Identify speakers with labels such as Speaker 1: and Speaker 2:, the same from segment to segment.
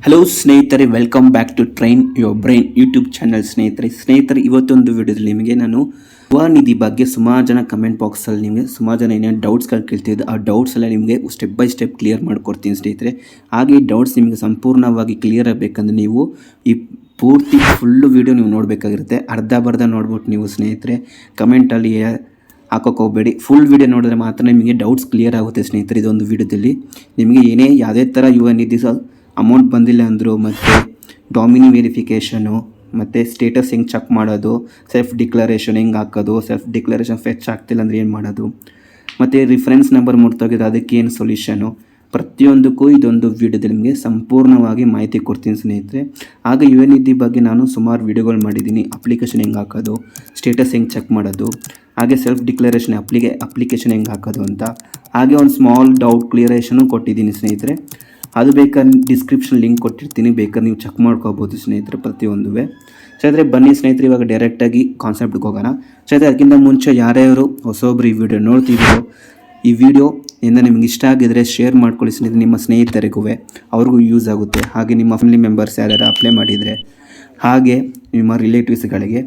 Speaker 1: Hello ಸ್ನೇಹಿತರೆ, welcome back to train your brain YouTube channel. ಸ್ನೇಹಿತರೆ ಇವತ್ತೊಂದು ವಿಡಿಯೋದಲ್ಲಿ ನಿಮಗೆ ನಾನು ಯುವ ನಿಧಿ ಬಗ್ಗೆ ಸುಮಾರು ಜನ ಕಮೆಂಟ್ ಬಾಕ್ಸಲ್ಲಿ ನಿಮಗೆ ಸುಮಾರು ಜನ ಏನೇನು ಡೌಟ್ಸ್ಗಳು ಕೇಳ್ತಿದ್ದು ಆ ಡೌಟ್ಸ್ ಎಲ್ಲ ನಿಮಗೆ ಸ್ಟೆಪ್ ಬೈ ಸ್ಟೆಪ್ ಕ್ಲಿಯರ್ ಮಾಡಿಕೊಡ್ತೀನಿ ಸ್ನೇಹಿತರೆ. ಹಾಗೆ ಈ ಡೌಟ್ಸ್ ನಿಮಗೆ ಸಂಪೂರ್ಣವಾಗಿ ಕ್ಲಿಯರ್ ಆಗಬೇಕಂದ್ರೆ ನೀವು ಈ ಪೂರ್ತಿ ಫುಲ್ಲು ವೀಡಿಯೋ ನೀವು ನೋಡಬೇಕಾಗಿರುತ್ತೆ. ಅರ್ಧ ನೋಡ್ಬಿಟ್ಟು ನೀವು ಸ್ನೇಹಿತರೆ ಕಮೆಂಟಲ್ಲಿ ಹಾಕೋಕೆ ಹೋಗಬೇಡಿ. ಫುಲ್ ವೀಡಿಯೋ ನೋಡಿದ್ರೆ ಮಾತ್ರ ನಿಮಗೆ ಡೌಟ್ಸ್ ಕ್ಲಿಯರ್ ಆಗುತ್ತೆ ಸ್ನೇಹಿತರೆ. ಇದೊಂದು ವೀಡಿಯೋದಲ್ಲಿ ನಿಮಗೆ ಯಾವುದೇ ಥರ ಯುವ ನಿಧಿ ಅಮೌಂಟ್ ಬಂದಿಲ್ಲ ಅಂದರು, ಮತ್ತು ಡಾಮಿನಿ ವೆರಿಫಿಕೇಷನು, ಮತ್ತು ಸ್ಟೇಟಸ್ ಹೆಂಗೆ ಚೆಕ್ ಮಾಡೋದು, ಸೆಲ್ಫ್ ಡಿಕ್ಲರೇಷನ್ ಹೆಂಗೆ ಹಾಕೋದು, ಸೆಲ್ಫ್ ಡಿಕ್ಲರೇಷನ್ ಫೆಚ್ ಆಗ್ತಿಲ್ಲ ಅಂದರೆ ಏನು ಮಾಡೋದು, ಮತ್ತು ರಿಫರೆನ್ಸ್ ನಂಬರ್ ಮುರ್ತೋಗಿದೆ ಅದಕ್ಕೆ ಏನು ಸೊಲ್ಯೂಷನು, ಪ್ರತಿಯೊಂದಕ್ಕೂ ಇದೊಂದು ವೀಡಿಯೋದಲ್ಲಿ ನಿಮಗೆ ಸಂಪೂರ್ಣವಾಗಿ ಮಾಹಿತಿ ಕೊಡ್ತೀನಿ ಸ್ನೇಹಿತರೆ. ಹಾಗೆ ಯುವ ನಿಧಿ ಬಗ್ಗೆ ನಾನು ಸುಮಾರು ವೀಡಿಯೋಗಳು ಮಾಡಿದ್ದೀನಿ. ಅಪ್ಲಿಕೇಶನ್ ಹೆಂಗೆ ಹಾಕೋದು, ಸ್ಟೇಟಸ್ ಹೆಂಗೆ ಚೆಕ್ ಮಾಡೋದು, ಹಾಗೆ ಸೆಲ್ಫ್ ಡಿಕ್ಲರೇಷನ್ ಅಪ್ಲಿಕೇಶನ್ ಹೆಂಗೆ ಹಾಕೋದು ಅಂತ, ಹಾಗೆ ಒಂದು ಸ್ಮಾಲ್ ಡೌಟ್ ಕ್ಲಿಯರೇಷನು ಕೊಟ್ಟಿದ್ದೀನಿ ಸ್ನೇಹಿತರೆ. ಅದು ಬೇಕಾದ್ರೆ ಡಿಸ್ಕ್ರಿಪ್ಷನ್ ಲಿಂಕ್ ಕೊಟ್ಟಿರ್ತೀನಿ, ಬೇಕಾದ್ರೆ ನೀವು ಚೆಕ್ ಮಾಡ್ಕೋಬೋದು ಸ್ನೇಹಿತರೆ ಪ್ರತಿಯೊಂದು. ಸ್ನೇಹಿತರೆ ಬನ್ನಿ ಸ್ನೇಹಿತರೆ, ಇವಾಗ ಡೈರೆಕ್ಟಾಗಿ ಕಾನ್ಸೆಪ್ಟ್ಗೆ ಹೋಗೋಣ. ಸ್ನೇಹಿತರೆ ಅದಕ್ಕಿಂತ ಮುಂಚೆ ಯಾರ್ಯಾರು ಹೊಸೊಬ್ರು ಈ ವಿಡಿಯೋ ನೋಡ್ತಿದ್ದೀರೋ, ಈ ವಿಡಿಯೋ ಇಂದ ನಿಮ್ಗೆ ಇಷ್ಟ ಆಗಿದರೆ ಶೇರ್ ಮಾಡ್ಕೊಳ್ಳಿ ಸ್ನೇಹಿತರೆ. ನಿಮ್ಮ ಸ್ನೇಹಿತರಿಗೂ ಅವ್ರಿಗೂ ಯೂಸ್ ಆಗುತ್ತೆ. ಹಾಗೆ ನಿಮ್ಮ ಫ್ಯಾಮಿಲಿ ಮೆಂಬರ್ಸ್ ಯಾರ್ಯಾರು ಅಪ್ಲೈ ಮಾಡಿದರೆ, ಹಾಗೆ ನಿಮ್ಮ ರಿಲೇಟಿವ್ಸ್ಗಳಿಗೆ,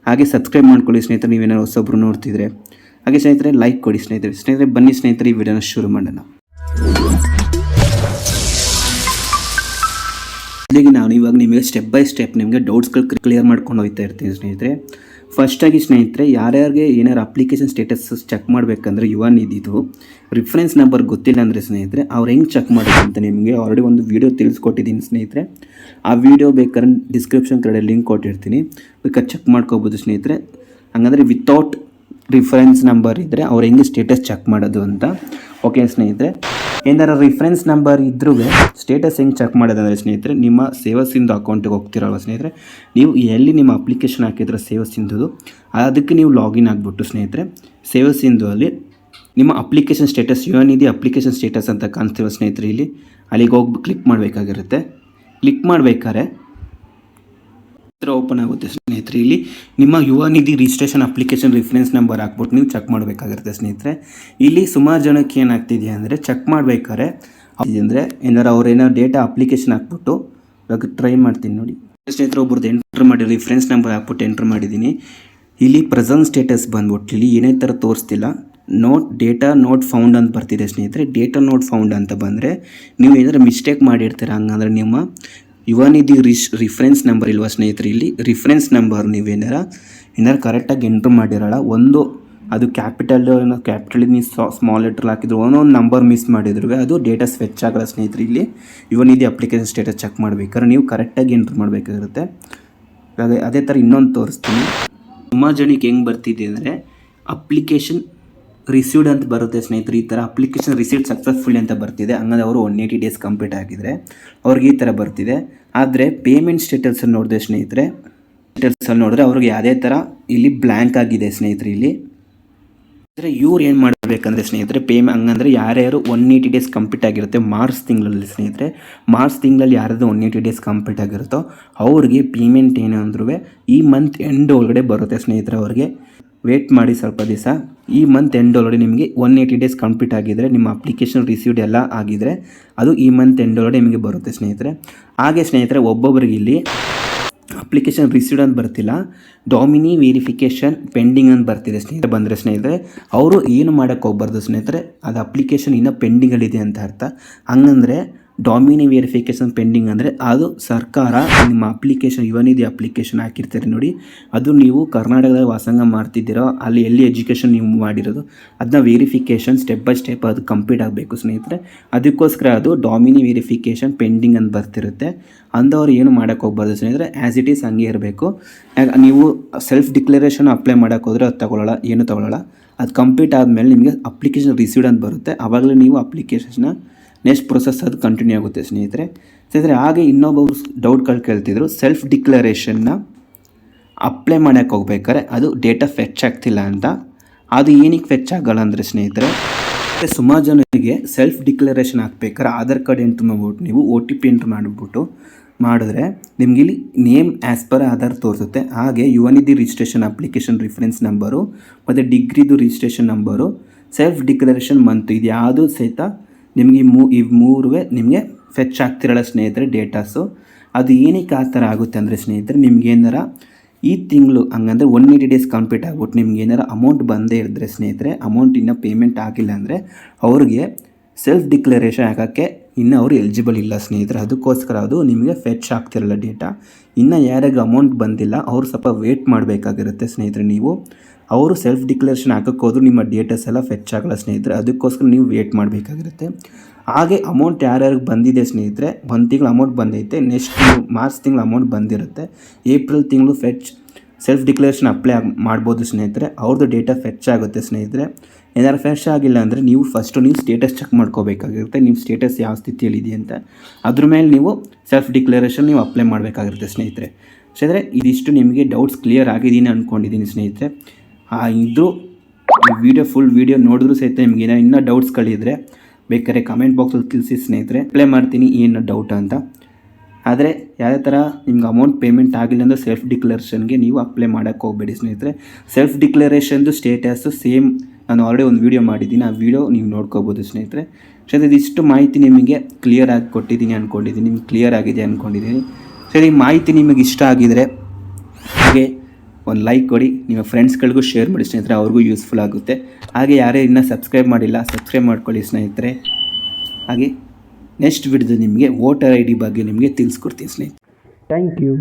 Speaker 1: ಹಾಗೆ ಸಬ್ಸ್ಕ್ರೈಬ್ ಮಾಡ್ಕೊಳ್ಳಿ ಸ್ನೇಹಿತರೆ ನೀವೇನಾದ್ರು ಹೊಸೊಬ್ರು ನೋಡ್ತಿದ್ರೆ. ಹಾಗೆ ಸ್ನೇಹಿತರೆ ಲೈಕ್ ಕೊಡಿ ಸ್ನೇಹಿತರೆ ಬನ್ನಿ ಸ್ನೇಹಿತರೆ ಈ ವಿಡಿಯೋನ ಶುರು ಮಾಡೋಣ. ಇಲ್ಲಿಗೆ ನಾನು ಇವಾಗ ನಿಮಗೆ ಸ್ಟೆಪ್ ಬೈ ಸ್ಟೆಪ್ ನಿಮಗೆ ಡೌಟ್ಸ್ಗಳು ಕ್ಲಿಯರ್ ಮಾಡ್ಕೊಂಡು ಹೋಗ್ತಾ ಇರ್ತೀನಿ ಸ್ನೇಹಿತರೆ. ಫಸ್ಟಾಗಿ ಸ್ನೇಹಿತರೆ, ಯಾರ್ಯಾರಿಗೆ ಏನಾರು ಅಪ್ಲಿಕೇಶನ್ ಸ್ಟೇಟಸ್ ಚೆಕ್ ಮಾಡಬೇಕಂದ್ರೆ ಯುವ ನಿಧಿದು ರಿಫರೆನ್ಸ್ ನಂಬರ್ ಗೊತ್ತಿಲ್ಲ ಅಂದರೆ ಸ್ನೇಹಿತರೆ ಅವ್ರು ಹೆಂಗೆ ಚೆಕ್ ಮಾಡೋದು ಅಂತ ನಿಮಗೆ ಆಲ್ರೆಡಿ ಒಂದು ವೀಡಿಯೋ ತಿಳಿಸ್ಕೊಟ್ಟಿದ್ದೀನಿ ಸ್ನೇಹಿತರೆ. ಆ ವಿಡಿಯೋ ಬೇಕಾದ್ರೆ ಡಿಸ್ಕ್ರಿಪ್ಷನ್ ಕಡೆ ಲಿಂಕ್ ಕೊಟ್ಟಿರ್ತೀನಿ, ಬೇಕಾದ್ರೆ ಚೆಕ್ ಮಾಡ್ಕೋಬೋದು ಸ್ನೇಹಿತರೆ. ಹಾಗಂದರೆ ವಿತೌಟ್ ರಿಫರೆನ್ಸ್ ನಂಬರ್ ಇದ್ದರೆ ಅವ್ರು ಹೆಂಗೆ ಸ್ಟೇಟಸ್ ಚೆಕ್ ಮಾಡೋದು ಅಂತ. ಓಕೆ ಸ್ನೇಹಿತರೆ, ಏನಾರು ರಿಫರೆನ್ಸ್ ನಂಬರ್ ಇದ್ರೂ ಸ್ಟೇಟಸ್ ಹೆಂಗೆ ಚೆಕ್ ಮಾಡೋದಂದರೆ ಸ್ನೇಹಿತರೆ, ನಿಮ್ಮ ಸೇವಾ ಸಿಂಧು ಅಕೌಂಟಿಗೆ ಹೋಗ್ತಿರಲ್ವ ಸ್ನೇಹಿತರೆ, ನೀವು ಎಲ್ಲಿ ನಿಮ್ಮ ಅಪ್ಲಿಕೇಶನ್ ಹಾಕಿದ್ರೆ ಸೇವಾ ಸಿಂಧುದು ಅದಕ್ಕೆ ನೀವು ಲಾಗಿನ್ ಆಗಿಬಿಟ್ಟು ಸ್ನೇಹಿತರೆ ಸೇವಾ ಸಿಂಧು ಅಲ್ಲಿ ನಿಮ್ಮ ಅಪ್ಲಿಕೇಶನ್ ಸ್ಟೇಟಸ್ ಯುವ ನಿಧಿ ಅಪ್ಲಿಕೇಶನ್ ಸ್ಟೇಟಸ್ ಅಂತ ಕಾಣ್ತಿರೋ ಸ್ನೇಹಿತರೆ, ಇಲ್ಲಿ ಅಲ್ಲಿಗೆ ಹೋಗಿ ಕ್ಲಿಕ್ ಮಾಡಬೇಕಾಗಿರುತ್ತೆ. ಕ್ಲಿಕ್ ಮಾಡಬೇಕಾದ್ರೆ ಓಪನ್ ಆಗುತ್ತೆ ಸ್ನೇಹಿತರೆ. ಇಲ್ಲಿ ನಿಮ್ಮ ಯುವ Nidhi registration application reference number ಹಾಕ್ಬಿಟ್ಟು ನೀವು ಚೆಕ್ ಮಾಡಬೇಕಾಗಿರುತ್ತೆ ಸ್ನೇಹಿತರೆ. ಇಲ್ಲಿ ಸುಮಾರು ಜನಕ್ಕೆ ಏನಾಗ್ತಿದೆ ಅಂದರೆ ಚೆಕ್ ಮಾಡಬೇಕಾದ್ರೆ ಅಂದರೆ ಏನಾರು ಅವ್ರೇನೋ ಡೇಟಾ ಅಪ್ಲಿಕೇಶನ್ ಹಾಕ್ಬಿಟ್ಟು ಇವಾಗ ಟ್ರೈ ಮಾಡ್ತೀನಿ ನೋಡಿ ಸ್ನೇಹಿತರೆ. ಒಬ್ರದ್ದು ಎಂಟ್ರ್ ಮಾಡಿ ರಿಫರೆನ್ಸ್ ನಂಬರ್ ಹಾಕ್ಬಿಟ್ಟು ಎಂಟ್ರ್ ಮಾಡಿದ್ದೀನಿ. ಇಲ್ಲಿ ಪ್ರೆಸೆಂಟ್ ಸ್ಟೇಟಸ್ ಬಂದ್ಬಿಟ್ಟು ಇಲ್ಲಿ ಏನೇ ಥರ ತೋರಿಸ್ತಿಲ್ಲ, ಡೇಟಾ ನೋಟ್ ಫೌಂಡ್ ಅಂತ ಬರ್ತಿದೆ ಸ್ನೇಹಿತರೆ. ಡೇಟಾ ನೋಟ್ ಫೌಂಡ್ ಅಂತ ಬಂದರೆ ನೀವು ಏನಾದ್ರು ಮಿಸ್ಟೇಕ್ ಮಾಡಿರ್ತೀರ, ಹಂಗಂದ್ರೆ ನಿಮ್ಮ ಯುವ ನಿಧಿ ರಿಫರೆನ್ಸ್ ನಂಬರ್ ಇಲ್ವಾ ಸ್ನೇಹಿತರೆ, ಇಲ್ಲಿ ರಿಫರೆನ್ಸ್ ನಂಬರ್ ಏನಾರು ಕರೆಕ್ಟಾಗಿ ಎಂಟ್ರ್ ಮಾಡಿರೋಲ್ಲ, ಒಂದು ಅದು ಕ್ಯಾಪಿಟಲ್ ನೀವು ಸ್ಮಾಲ್ ಲೆಟ್ರಲ್ಲಿ ಹಾಕಿದ್ರು ಒಂದೊಂದು ನಂಬರ್ ಮಿಸ್ ಮಾಡಿದ್ರು ಅದು ಡೇಟಾ ಸ್ವೆಚ್ ಆಗಲ್ಲ ಸ್ನೇಹಿತರೆ. ಇಲ್ಲಿ ಯುವ ನಿಧಿ ಅಪ್ಲಿಕೇಶನ್ ಸ್ಟೇಟಸ್ ಚೆಕ್ ಮಾಡಬೇಕಾದ್ರೆ ನೀವು ಕರೆಕ್ಟಾಗಿ ಎಂಟ್ರ್ ಮಾಡಬೇಕಾಗಿರುತ್ತೆ. ಅದೇ ಥರ ಇನ್ನೊಂದು ತೋರಿಸ್ತೀನಿ. ಸುಮಾರು ಜನಕ್ಕೆ ಹೆಂಗೆ ಬರ್ತಿದೆ ಅಂದರೆ ಅಪ್ಲಿಕೇಶನ್ ರಿಸೀವ್ಡ್ ಅಂತ ಬರುತ್ತೆ ಸ್ನೇಹಿತರೆ. ಈ ಥರ ಅಪ್ಲಿಕೇಶನ್ ರಿಸೀವ್ಡ್ ಸಕ್ಸಸ್ಫುಲ್ ಅಂತ ಬರ್ತಿದೆ, ಹಂಗಂದ್ರೆ ಅವರು 180 ಡೇಸ್ ಕಂಪ್ಲೀಟ್ ಆಗಿದ್ರೆ ಅವ್ರಿಗೆ ಈ ಥರ ಬರ್ತಿದೆ. ಆದರೆ ಪೇಮೆಂಟ್ ಸ್ಟೇಟಸಲ್ಲಿ ನೋಡಿದೆ ಸ್ನೇಹಿತರೆ, ಸ್ಟೇಟಸಲ್ಲಿ ನೋಡಿದ್ರೆ ಅವ್ರಿಗೆ ಯಾವುದೇ ಥರ ಇಲ್ಲಿ ಬ್ಲ್ಯಾಂಕ್ ಆಗಿದೆ ಸ್ನೇಹಿತರೆ. ಇಲ್ಲಿ ಅಂದರೆ ಇವ್ರು ಏನು ಮಾಡಬೇಕಂದ್ರೆ ಸ್ನೇಹಿತರೆ ಹಂಗಂದರೆ ಯಾರ್ಯಾರು 180 ಡೇಸ್ ಕಂಪ್ಲೀಟ್ ಆಗಿರುತ್ತೆ ಮಾರ್ಚ್ ತಿಂಗಳಲ್ಲಿ ಸ್ನೇಹಿತರೆ, ಮಾರ್ಚ್ ತಿಂಗಳಲ್ಲಿ ಯಾರ್ದು 180 ಡೇಸ್ ಕಂಪ್ಲೀಟ್ ಆಗಿರುತ್ತೋ ಅವ್ರಿಗೆ ಪೇಮೆಂಟ್ ಏನು ಅಂದ್ರೂ ಈ ಮಂತ್ ಎಂಡ್ ಒಳಗಡೆ ಬರುತ್ತೆ ಸ್ನೇಹಿತರೆ. ಅವ್ರಿಗೆ ವೇಟ್ ಮಾಡಿ ಸ್ವಲ್ಪ ದಿವಸ. ಈ ಮಂತ್ ಎಂಡ್ ಒಳಗಡೆ ನಿಮಗೆ 180 ಡೇಸ್ ಕಂಪ್ಲೀಟ್ ಆಗಿದ್ದರೆ ನಿಮ್ಮ ಅಪ್ಲಿಕೇಶನ್ ರಿಸೀವ್ಡ್ ಎಲ್ಲ ಆಗಿದ್ದರೆ ಅದು ಈ ಮಂತ್ ಎಂಡ್ ಒಳಗಡೆ ನಿಮಗೆ ಬರುತ್ತೆ ಸ್ನೇಹಿತರೆ. ಹಾಗೆ ಸ್ನೇಹಿತರೆ ಒಬ್ಬೊಬ್ಬರಿಗೆ ಇಲ್ಲಿ ಅಪ್ಲಿಕೇಶನ್ ರಿಸೀವ್ಡ್ ಅಂತ ಬರ್ತಿಲ್ಲ, ಡಾಮಿನಿ ವೆರಿಫಿಕೇಷನ್ ಪೆಂಡಿಂಗ್ ಅಂತ ಬರ್ತಿದೆ ಸ್ನೇಹಿತರೆ. ಬಂದರೆ ಸ್ನೇಹಿತರೆ ಅವರು ಏನು ಮಾಡೋಕ್ಕೆ ಹೋಗ್ಬಾರ್ದು ಸ್ನೇಹಿತರೆ, ಅದು ಅಪ್ಲಿಕೇಶನ್ ಇನ್ನೂ ಪೆಂಡಿಂಗಲ್ಲಿದೆ ಅಂತ ಅರ್ಥ. ಹಂಗಂದರೆ ಡಾಮಿನಿ ವೆರಿಫಿಕೇಷನ್ ಪೆಂಡಿಂಗ್ ಅಂದರೆ ಅದು ಸರ್ಕಾರ ನಿಮ್ಮ ಅಪ್ಲಿಕೇಶನ್ ಯುವ ನಿಧಿ ಅಪ್ಲಿಕೇಶನ್ ಹಾಕಿರ್ತಾರೆ ನೋಡಿ, ಅದು ನೀವು ಕರ್ನಾಟಕದಲ್ಲಿ ವಾಸಂಗ ಮಾಡ್ತಿದ್ದೀರೋ ಅಲ್ಲಿ ಎಲ್ಲಿ ಎಜುಕೇಷನ್ ನೀವು ಮಾಡಿರೋದು ಅದನ್ನ ವೆರಿಫಿಕೇಷನ್ ಸ್ಟೆಪ್ ಬೈ ಸ್ಟೆಪ್ ಅದು ಕಂಪ್ಲೀಟ್ ಆಗಬೇಕು ಸ್ನೇಹಿತರೆ. ಅದಕ್ಕೋಸ್ಕರ ಅದು ಡಾಮಿನಿ ವೆರಿಫಿಕೇಷನ್ ಪೆಂಡಿಂಗ್ ಅಂತ ಬರ್ತಿರುತ್ತೆ. ಅಂದವ್ರು ಏನು ಮಾಡೋಕ್ಕೆ ಹೋಗ್ಬಾರ್ದು ಸ್ನೇಹಿತರೆ, ಆ್ಯಸ್ ಇಟ್ ಈಸ್ ಹಂಗೆ ಇರಬೇಕು. ನೀವು ಸೆಲ್ಫ್ ಡಿಕ್ಲರೇಷನ್ ಅಪ್ಲೈ ಮಾಡೋಕ್ಕೆ ಹೋದರೆ ಅದು ತಗೊಳ್ಳೋಲ್ಲ, ಏನು ತಗೊಳ್ಳೋಲ್ಲ. ಅದು ಕಂಪ್ಲೀಟ್ ಆದಮೇಲೆ ನಿಮಗೆ ಅಪ್ಲಿಕೇಶನ್ ರಿಸೀವ್ಡ್ ಅಂತ ಬರುತ್ತೆ, ಆವಾಗಲೇ ನೀವು ಅಪ್ಲಿಕೇಶನ್ನ ನೆಕ್ಸ್ಟ್ ಪ್ರೊಸೆಸ್ ಅದು ಕಂಟಿನ್ಯೂ ಆಗುತ್ತೆ ಸ್ನೇಹಿತರೆ. ಹಾಗೆ ಇನ್ನೊಬ್ಬರು ಡೌಟ್ಗಳು ಕೇಳ್ತಿದ್ರು, ಸೆಲ್ಫ್ ಡಿಕ್ಲರೇಷನ್ನ ಅಪ್ಲೈ ಮಾಡೋಕ್ಕೆ ಹೋಗ್ಬೇಕಾದ್ರೆ ಅದು ಡೇಟಾ ಫೆಚ್ ಆಗ್ತಿಲ್ಲ ಅಂತ. ಅದು ಏನಕ್ಕೆ ಫೆಚ್ ಆಗೋಲ್ಲ ಅಂದರೆ ಸ್ನೇಹಿತರೆ, ಸುಮಾರು ಜನರಿಗೆ ಸೆಲ್ಫ್ ಡಿಕ್ಲರೇಷನ್ ಹಾಕ್ಬೇಕಾದ್ರೆ ಆಧಾರ್ ಕಾರ್ಡ್ ಎಂಟ್ರ್ ಮಾಡ್ಬಿಟ್ಟು ನೀವು OTP ಎಂಟ್ರ್ ಮಾಡಿದ್ರೆ ನಿಮ್ಗೆ ಇಲ್ಲಿ ನೇಮ್ ಆ್ಯಸ್ ಪರ್ ಆಧಾರ್ ತೋರಿಸುತ್ತೆ. ಹಾಗೆ Yuva Nidhi registration application reference number ಮತ್ತು ಡಿಗ್ರಿದು ರಿಜಿಸ್ಟ್ರೇಷನ್ ನಂಬರು, ಸೆಲ್ಫ್ ಡಿಕ್ಲರೇಷನ್ ಮಂತು, ಇದು ಯಾವುದು ಸಹಿತ ನಿಮಗೆ ಈ ಮೂರುವೇ ನಿಮಗೆ ಫೆಚ್ ಆಗ್ತಿರಲ್ಲ ಸ್ನೇಹಿತರೆ ಡೇಟಾಸು. ಅದು ಏನಕ್ಕೆ ಆ ಥರ ಆಗುತ್ತೆ ಅಂದರೆ ಸ್ನೇಹಿತರೆ, ನಿಮ್ಗೆ ಏನಾರ ಈ ತಿಂಗಳು ಹಂಗಂದ್ರೆ 180 ಡೇಸ್ ಕಂಪ್ಲೀಟ್ ಆಗ್ಬಿಟ್ಟು ನಿಮ್ಗೆ ಏನಾರ ಅಮೌಂಟ್ ಬಂದೇ ಇದ್ದರೆ ಸ್ನೇಹಿತರೆ, ಅಮೌಂಟ್ ಇನ್ನೂ ಪೇಮೆಂಟ್ ಆಗಿಲ್ಲ ಅಂದರೆ ಅವ್ರಿಗೆ ಸೆಲ್ಫ್ ಡಿಕ್ಲರೇಷನ್ ಹಾಕೋಕ್ಕೆ ಇನ್ನೂ ಅವರು ಎಲಿಜಿಬಲ್ ಇಲ್ಲ ಸ್ನೇಹಿತರೆ. ಅದಕ್ಕೋಸ್ಕರ ಅದು ನಿಮಗೆ ಫೆಚ್ ಆಗ್ತಿರಲ್ಲ ಡೇಟಾ. ಇನ್ನು ಯಾರಿಗೆ ಅಮೌಂಟ್ ಬಂದಿಲ್ಲ ಅವರು ಸ್ವಲ್ಪ ವೇಟ್ ಮಾಡಬೇಕಾಗಿರುತ್ತೆ ಸ್ನೇಹಿತರೆ. ನೀವು ಅವರು ಸೆಲ್ಫ್ ಡಿಕ್ಲರೇಷನ್ ಹಾಕೋಕ್ಕೆ ಹೋದ್ರು ನಿಮ್ಮ ಡೇಟಾಸ್ ಎಲ್ಲ ಫೆಚ್ ಆಗಲ್ಲ ಸ್ನೇಹಿತರೆ. ಅದಕ್ಕೋಸ್ಕರ ನೀವು ವೇಟ್ ಮಾಡಬೇಕಾಗಿರುತ್ತೆ. ಹಾಗೆ ಅಮೌಂಟ್ ಯಾರ್ಯಾರಿಗೆ ಬಂದಿದೆ ಸ್ನೇಹಿತರೆ, ಒಂದು ತಿಂಗಳು ಅಮೌಂಟ್ ಬಂದೈತೆ, ನೆಕ್ಸ್ಟ್ ಮಾರ್ಚ್ ತಿಂಗಳು ಅಮೌಂಟ್ ಬಂದಿರುತ್ತೆ, ಏಪ್ರಿಲ್ ತಿಂಗಳು ಸೆಲ್ಫ್ ಡಿಕ್ಲರೇಷನ್ ಅಪ್ಲೈ ಮಾಡ್ಬೋದು ಸ್ನೇಹಿತರೆ. ಅವ್ರದ್ದು ಡೇಟಾ ಫೆಚ್ ಆಗುತ್ತೆ ಸ್ನೇಹಿತರೆ. ಏನಾದ್ರು ಫೆಚ್ ಆಗಿಲ್ಲ ಅಂದರೆ ನೀವು ಸ್ಟೇಟಸ್ ಚೆಕ್ ಮಾಡ್ಕೋಬೇಕಾಗಿರುತ್ತೆ. ನಿಮ್ಮ ಸ್ಟೇಟಸ್ ಯಾವ ಸ್ಥಿತಿಯಲ್ಲಿ ಇದೆ ಅಂತ, ಅದ್ರ ಮೇಲೆ ನೀವು ಸೆಲ್ಫ್ ಡಿಕ್ಲರೇಷನ್ ನೀವು ಅಪ್ಲೈ ಮಾಡಬೇಕಾಗಿರುತ್ತೆ ಸ್ನೇಹಿತರೆ. ಸ್ನೇಹಿತರೆ, ಇದಿಷ್ಟು ನಿಮಗೆ ಡೌಟ್ಸ್ ಕ್ಲಿಯರ್ ಆಗಿದ್ದೀನಿ ಅಂದ್ಕೊಂಡಿದ್ದೀನಿ ಸ್ನೇಹಿತರೆ. ಇದು ಫುಲ್ ವೀಡಿಯೋ ನೋಡಿದ್ರೂ ಸಹಿತ ನಿಮಗೆ ಇನ್ನೂ ಡೌಟ್ಸ್ಗಳಿದ್ರೆ ಬೇಕಾದ್ರೆ ಕಮೆಂಟ್ ಬಾಕ್ಸಲ್ಲಿ ತಿಳಿಸಿ ಸ್ನೇಹಿತರೆ, ಅಪ್ಲೈ ಮಾಡ್ತೀನಿ ಏನು ಡೌಟ್ ಅಂತ. ಆದರೆ ಯಾವುದೇ ಥರ ನಿಮ್ಗೆ ಅಮೌಂಟ್ ಪೇಮೆಂಟ್ ಆಗಿಲ್ಲ ಅಂದರೆ ಸೆಲ್ಫ್ ಡಿಕ್ಲರೇಷನ್ಗೆ ನೀವು ಅಪ್ಲೈ ಮಾಡೋಕ್ಕೆ ಹೋಗಬೇಡಿ ಸ್ನೇಹಿತರೆ. ಸೆಲ್ಫ್ ಡಿಕ್ಲರೇಷನ್ದು ಸ್ಟೇಟಸ್ಸು ಸೇಮ್ ನಾನು ಆಲ್ರೆಡಿ ಒಂದು ವೀಡಿಯೋ ಮಾಡಿದ್ದೀನಿ, ಆ ವೀಡಿಯೋ ನೀವು ನೋಡ್ಕೋಬೋದು ಸ್ನೇಹಿತರೆ. ಇದಿಷ್ಟು ಮಾಹಿತಿ ನಿಮಗೆ ಕ್ಲಿಯರ್ ಆಗಿ ಕೊಟ್ಟಿದ್ದೀನಿ ಅಂದ್ಕೊಂಡಿದ್ದೀನಿ, ನಿಮ್ಗೆ ಕ್ಲಿಯರ್ ಆಗಿದೆ ಅಂದ್ಕೊಂಡಿದ್ದೀನಿ. ಈ ಮಾಹಿತಿ ನಿಮಗೆ ಇಷ್ಟ ಆಗಿದರೆ ಹಾಗೆ ಒಂದು ಲೈಕ್ ಕೊಡಿ, ನಿಮ್ಮ ಫ್ರೆಂಡ್ಸ್ಗಳಿಗೂ ಶೇರ್ ಮಾಡಿ ಸ್ನೇಹಿತರೆ, ಅವ್ರಿಗೂ ಯೂಸ್ಫುಲ್ ಆಗುತ್ತೆ. ಹಾಗೆ ಯಾರೇ ಇನ್ನೂ ಸಬ್ಸ್ಕ್ರೈಬ್ ಮಾಡಿಲ್ಲ ಸಬ್ಸ್ಕ್ರೈಬ್ ಮಾಡ್ಕೊಳ್ಳಿ ಸ್ನೇಹಿತರೆ. ಹಾಗೆ ನೆಕ್ಸ್ಟ್ ವಿಡಿಯೋದಲ್ಲಿ ನಿಮಗೆ ವೋಟರ್ ID ಬಗ್ಗೆ ನಿಮಗೆ ತಿಳಿಸ್ಕೊಡ್ತೀನಿ ಸ್ನೇಹಿತರೆ. Thank you.